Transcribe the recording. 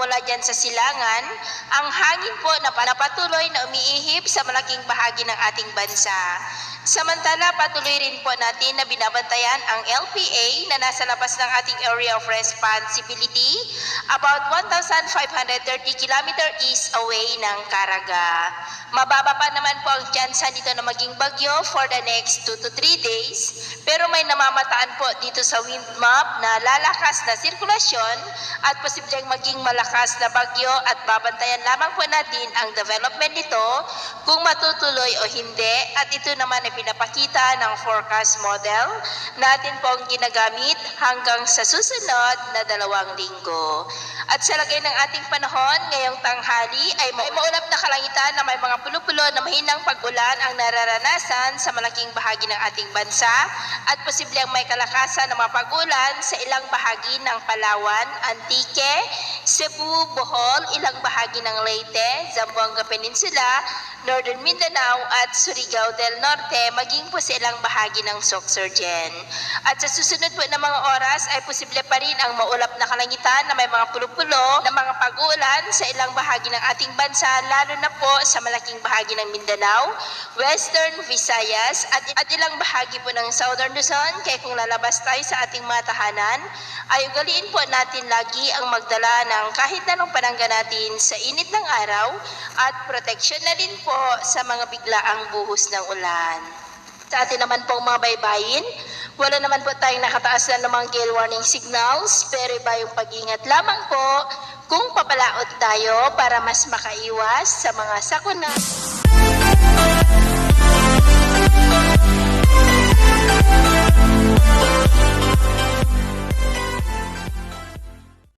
mula dyan sa silangan, ang hangin po na patuloy na umiihip sa malaking bahagi ng ating bansa. Samantala, patuloy rin po natin na binabantayan ang LPA na nasa labas ng ating area of responsibility, about 1,530 km east away ng Caraga. Mababa pa naman po ang tsansa nito na maging bagyo for the next 2 to 3 days, pero may namamataan po dito sa wind map na lalakas na sirkulasyon at posibleng maging malakas na bagyo, at babantayan lamang po natin ang development nito kung matutuloy o hindi, at ito naman ay pinapakita ng forecast model natin pong ginagamit hanggang sa susunod na 2 linggo. At sa lagay ng ating panahon ngayong tanghali ay maulap na kalangitan na may mga pulo-pulo na mahinang pag-ulan ang nararanasan sa malaking bahagi ng ating bansa, at posibleng may kalakasan na mapag-ulan sa ilang bahagi ng Palawan, Antique, Cebu, Bohol, ilang bahagi ng Leyte, Zamboanga Peninsula, Northern Mindanao at Surigao del Norte, maging po sa ilang bahagi ng Sorsogon. At sa susunod po na mga oras ay posible pa rin ang maulap na kalangitan na may mga pulo-pulo na mga pag-uulan sa ilang bahagi ng ating bansa, lalo na po sa malaking bahagi ng Mindanao, Western Visayas at ilang bahagi po ng Southern Luzon. Kaya kung lalabas tayo sa ating mga tahanan, ay ugaliin po natin lagi ang magdala ng kahit anong panangga natin sa init ng araw, at proteksyon na din po sa mga biglaang buhos ng ulan. Sa atin naman pong mga baybayin, wala naman po tayong nakataas na namang gale warning signals, pero iba yung pag-ingat lamang po kung papalaot tayo para mas makaiwas sa mga sakuna.